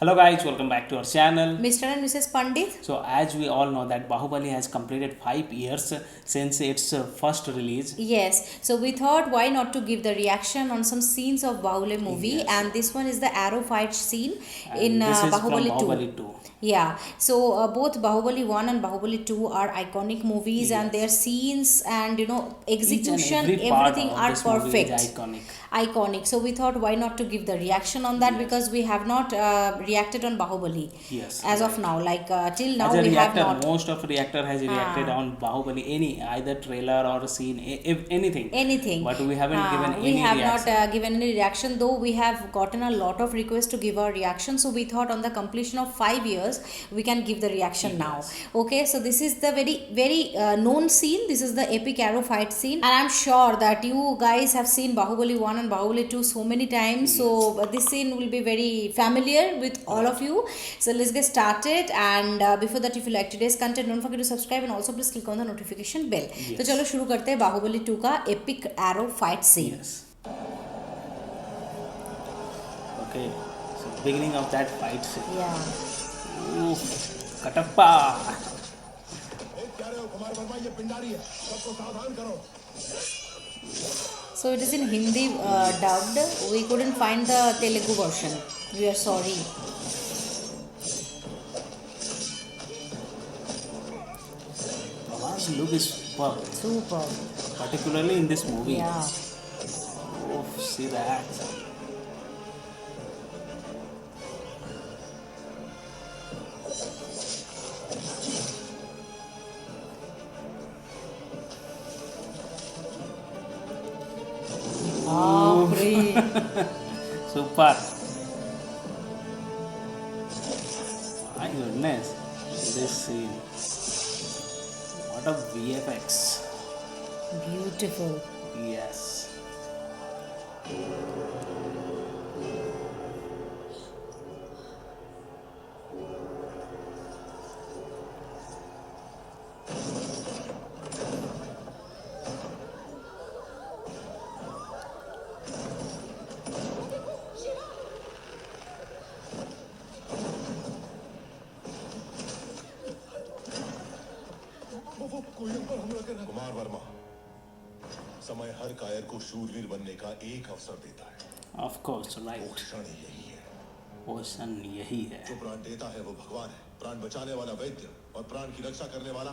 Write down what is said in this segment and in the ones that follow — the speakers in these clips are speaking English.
Hello guys, welcome back to our channel. Mr. and Mrs. Pandit. So as we all know that Bahubali has completed 5 years since its first release. Yes, so we thought why not to give the reaction on some scenes of Bahubali movie, Yes. and this one is the arrow fight scene in And this is from Bahubali 2. Bahubali 2. Yeah, so both Bahubali 1 and Bahubali 2 are iconic movies, and their scenes and Each and execution, every part everything of are this movie perfect. is iconic. Iconic. So we thought why not to give the reaction on that, because we have not reacted on Bahubali Yes. as of now. Like till now As a we have reactor, not. most of reactor has reacted on Bahubali, any either trailer or scene, if anything. Anything, But we haven't given we any have reaction. not given any reaction, though we have gotten a lot of requests to give our reaction. So we thought on the completion of 5 years we can give the reaction now. Okay, so this is the very known scene. This is the epic arrow fight scene, and I'm sure that you guys have seen Bahubali 1 and Bahubali 2 so many times. So this scene will be very familiar with all of you. So let's get started, and before that, if you like today's content, don't forget to subscribe and also please click on the notification bell. तो चलो शुरू करते हैं बाहुबली 2 का epic arrow fight scene. Yes. Okay. So beginning of that fight scene. Yeah. Oof. Katappa. So it is in Hindi dubbed. We couldn't find the Telugu version. We are sorry. Prabhas' look is superb, Super. particularly in this movie. Yeah. Oh, see that. Ah, great. Super. My goodness, this scene. What a VFX. Beautiful. Yes. Kumar Verma, समय हर कायर को शूरवीर बनने का एक अवसर देता है. Of course, वो right. क्षण यही है. Ocean यही है. जो प्राण देता है वो भगवान है. प्राण बचाने वाला वैद्य और प्राण की रक्षा करने वाला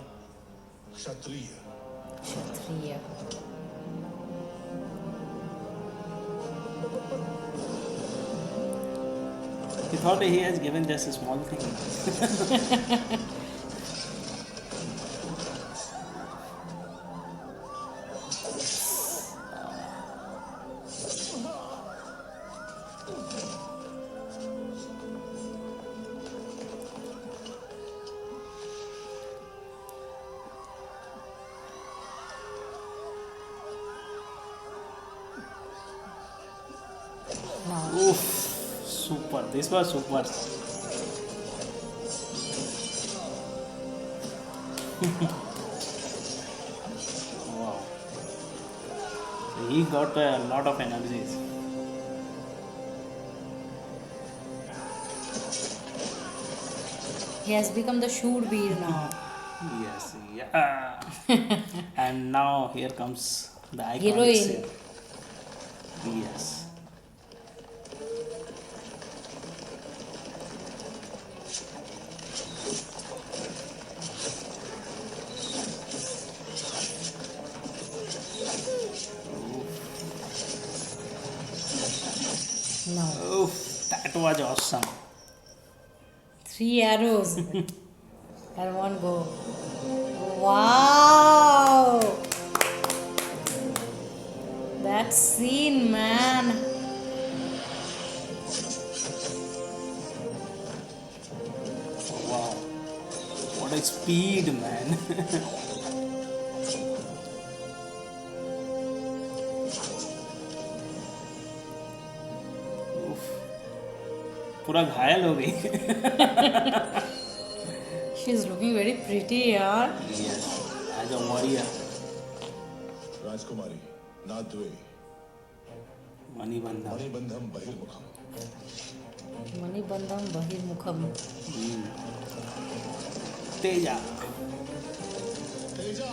क्षत्रिय. Kshatriya. He thought he has given just a small thing. No. Oof, super. This was super. Wow. So he got a lot of energies. He has become the Shurveer now. Yes, yeah. And now here comes the iconic Heroine. scene. Yes. No. Oof, that was awesome. 3 arrows and one go. Wow! That scene, man. Wow. What a speed, man. Oof. पूरा घायल हो गई. She's looking very pretty, yaar. Yes, as a warrior. Rajkumari, नाद्वे, Manibandha. मणिबंधम बहिर्मुखम. Manibandham Bahirmukham. Teja. Teja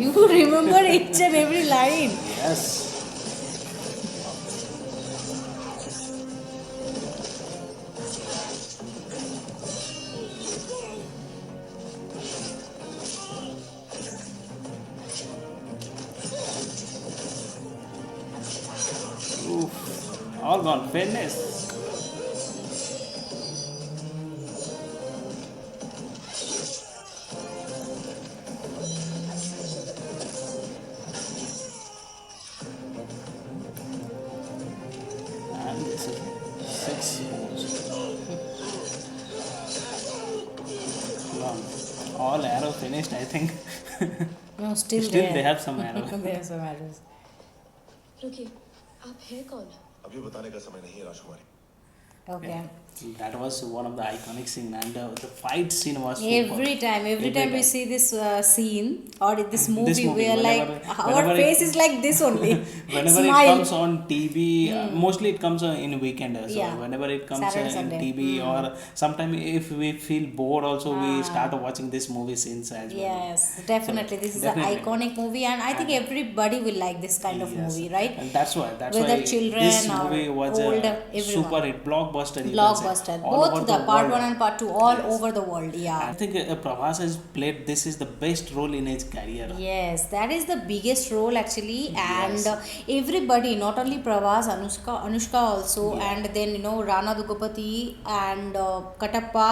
You remember each and every line. Yes. Oof. All gone. Fairness. And this is 6 moves. Gone. All arrow finished, I think. No, still Still there. they have some arrow. They have some arrows. रुकिए आप है कौन? अब ये बताने का समय नहीं है राजकुमारी Okay. That was one of the iconic scene, and the fight scene was Every time we see this scene or this movie, we are whenever- like, our whenever face is like this only. whenever it Smile. comes on TV, mostly it comes in weekend. So Yeah. whenever it comes Saturday, in Sunday. TV, or sometime if we feel bored, also we Ah. start watching this movie scenes as well. Yes, definitely. This is definitely. an iconic movie, and I think everybody will like this kind of Yes. movie, right? And that's why Whether this children or movie was old, a everyone. super hit blockbuster. you can say, Blockbuster. all over Both the part world. 1 and part 2, all Yes. over the world. I Yeah. think Prabhas has played this is the best role in his career. Yes, that is the biggest role actually, and everybody, not only Pravas, Anushka also, Yeah. and then Rana Dugupati and Katappa,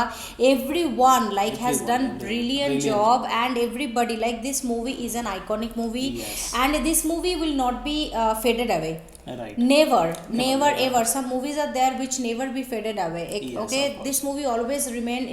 everyone like has Everyone, done yeah. brilliant Brilliant. job, and everybody like this movie is an iconic movie, Yes. and this movie will not be faded away. Right. Never Never. ever. Some movies are there which never be faded away. Yes, Okay, of course. this movie always remain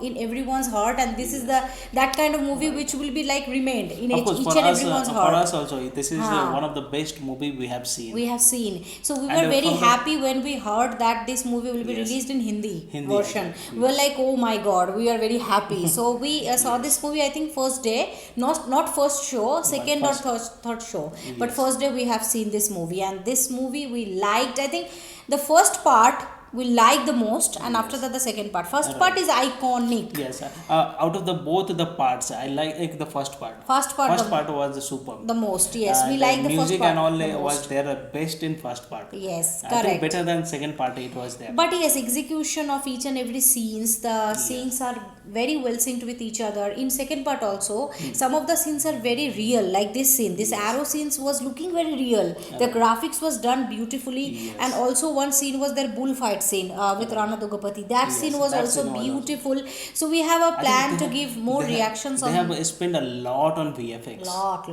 in everyone's heart, and this is that kind of movie which will be like remained in Of course, each for and us, everyone's for heart. us also, this is one of the best movie we have seen. We have seen. So we And, were very from the- happy when we heard that this movie will be Yes. released in Hindi version, version. We were like, oh my god, we are very happy. So we saw this movie, I think first day, not first show, second or third show, but Yes. first day we have seen this movie, and this movie we liked. I think the first part we like the most, and after that the second part. First part is iconic. Yes, out of the both the parts, I like the first part. First part First the- part was superb. The most, yes, we And like the first music part and all the was most. there best in first part. Yes, I think correct. better than second part it was there. But yes, execution of each and every scenes, the scenes are very well synced with each other. In second part also, some of the scenes are very real, like this scene. This arrow scenes was looking very real. The graphics was done beautifully, Yes. and also one scene was their bullfight scene with Rana Dugupati. That Yes, scene was that also scene was beautiful. So we have a I think plan they to have- give more they have- reactions They on have spent a lot on VFX.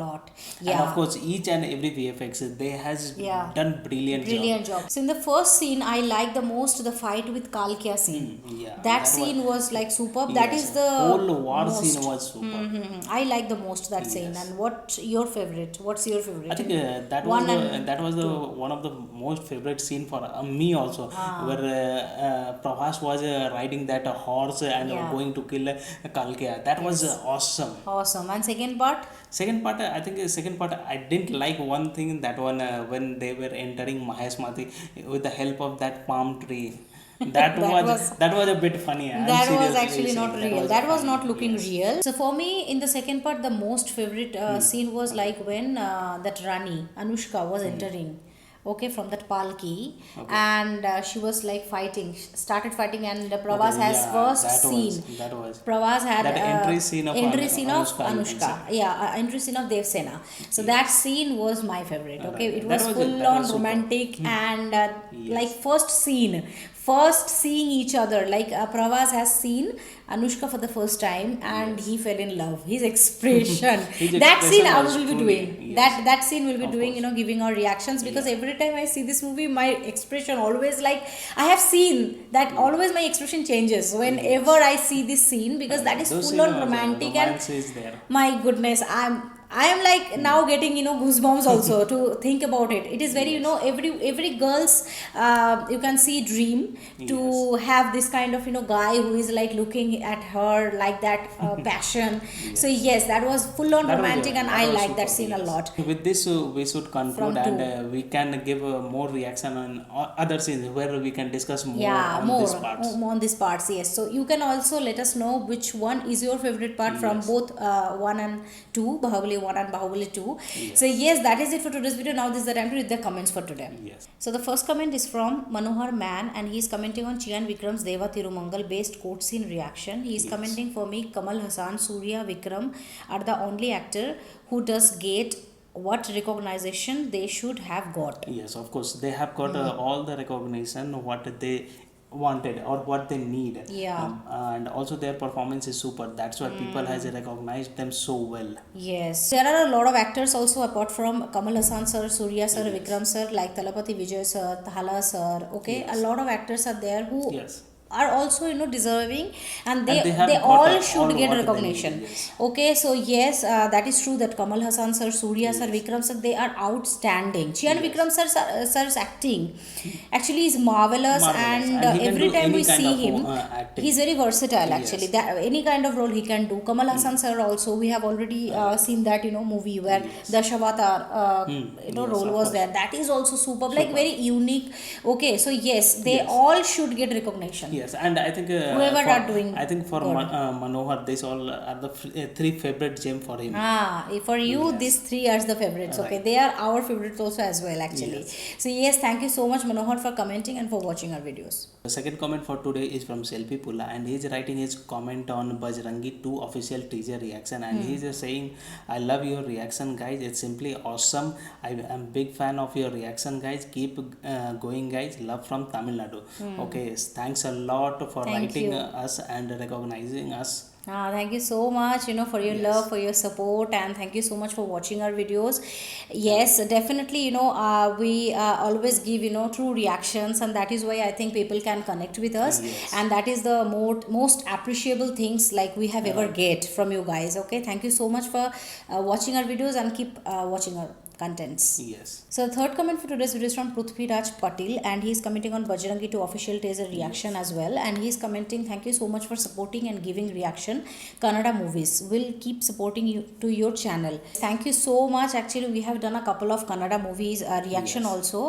lot. And Yeah. of course, each and every VFX they has Yeah. done brilliant Job. So in the first scene, I like the most the fight with Kalkia scene. yeah, that that scene was like superb. That Yes, is the whole war most. scene was super. I like the most that scene. Yes. And what your favorite? What's your favorite? I think that One was and that was the one of the most favorite scene for me also, where Prabhas was riding that horse and Yeah. going to kill Kalkia. That was awesome. Awesome. And second part? Second part, I think second part I didn't like one thing, that one when they were entering Mahesmati with the help of that palm tree. That was a bit funny. I'm That was seriously actually not saying real. That was funny. not looking Yes. real. So for me, in the second part, the most favorite scene was like when that Rani Anushka was entering. Okay, from that palki, and she was like fighting, started fighting, and Pravas Okay, has yeah, first that scene. that was Pravas had that entry scene of entry scene of Anushka, you can Anushka. Yeah, entry scene of Devsena. So that scene was my favorite. Okay, Right. it That was was it. full That on was super. romantic and Yes. like first seeing each other. Like Pravas has seen Anushka for the first time, and he fell in love. His expression. His That scene expression I was will be truly- doing. yes. That scene will be Of doing. course. Giving our reactions, because every time I see this movie, my expression always like I have seen that always my expression changes whenever I see this scene, because that is Those full on scene was, romantic and romance is there. my goodness, I am like now getting goosebumps also to think about it. It is very every girl's you can see dream to have this kind of guy who is like looking at her like that passion. So yes, that was full on That was, romantic, and that I was like that superb, scene a yes. lot. With this, we should conclude, From and two. we can give more reaction on other scenes where we can discuss more Yeah, on more these parts. more on these parts. Yes, so you can also let us know which one is your favorite part from Yes. both 1 and 2, Bahubali 1 and Bahubali 2. So yes, that is it for today's video. Now this is the time to read the comments for today. Yes. So the first comment is from Manohar Man, and he is commenting on Chiyan Vikram's Deva Tirumangal based court scene reaction. He is commenting for me, Kamal Hassan, Surya, Vikram are the only actor who does get what recognition they should have got. Yes, of course, they have got all the recognition what they wanted or what they need. Yeah. And also their performance is super. That's why people has recognized them so well. Yes, there are a lot of actors also apart from Kamal Hassan sir, Surya sir, Vikram sir, like Talapati Vijay sir, Thala sir. Okay, a lot of actors are there who Yes. are also deserving, and And they have they got all all should get what they recognition. need, yes. Okay, so yes, that is true that Kamal Hassan sir, Surya sir, Vikram sir, they are outstanding. Chiyan Vikram sir's acting actually is marvelous, Marvelous. and And he can every do time any we kind see of, him, acting. he's very versatile Yes. actually. That any kind of role he can do. Kamal Hassan sir also, we have already seen that movie where the Shavatar Yes, role of was course. there. That is also superb, like very unique. Okay, so yes, they Yes. all should get recognition. Yes, and I think Whoever for, are doing I think for good. Manohar, these all are the three favorite gem for him. For you, Yes. these three are the favorites. Okay, Right. they are our favorites also as well actually. So yes, thank you so much Manohar for commenting and for watching our videos. The second comment for today is from Selfie Pula, and he's writing his comment on Bajrangi 2 official teaser reaction, and he's just saying, I love your reaction guys, it's simply awesome. I am big fan of your reaction guys, keep going guys, love from Tamil Nadu. Okay, thanks a lot for Thank writing you. us and recognizing us. Thank you so much for your Yes. love, for your support, and thank you so much for watching our videos. Yes, definitely we always give true reactions, and that is why I think people can connect with us. Yes. And that is the most appreciable things like we have ever get from you guys. Okay, thank you so much for watching our videos, and keep watching our contents. Yes. So the third comment for today's video is from Prithvi Raj Patil, and he is commenting on Bajrangi 2 official teaser reaction as well, and he is commenting, thank you so much for supporting and giving reaction Kannada movies. We'll keep supporting you to your channel. Thank you so much. Actually, we have done a couple of Kannada movies reaction Yes. also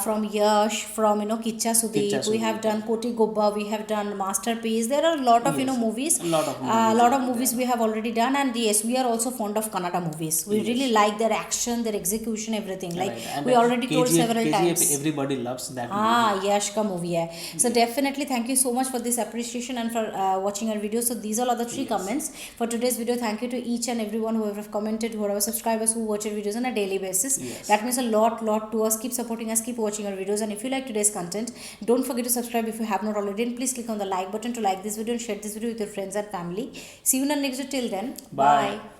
from Yash, from Kicha Sudeep. Kicha We have Sudeep. done Koti Gobba, we have done Masterpiece. There are a lot of Yes. movies. A lot of movies lot of are movies we have already done, and yes, we are also fond of Kannada movies. We Yes. really like their action, their execution, everything. Like Right. And we already told KGF, several times. everybody loves that movie. Yash ka movie hai. So definitely thank you so much for this appreciation and for watching our video. So these all are the three comments for today's video. Thank you to each and everyone who have commented, who are our subscribers who watch our videos on a daily basis. Yes. That means a lot to us. Keep supporting us, keep watching our videos, and if you like today's content, don't forget to subscribe if you have not already, and please click on the like button to like this video and share this video with your friends and family. See you in the next video. Till then, Bye. bye.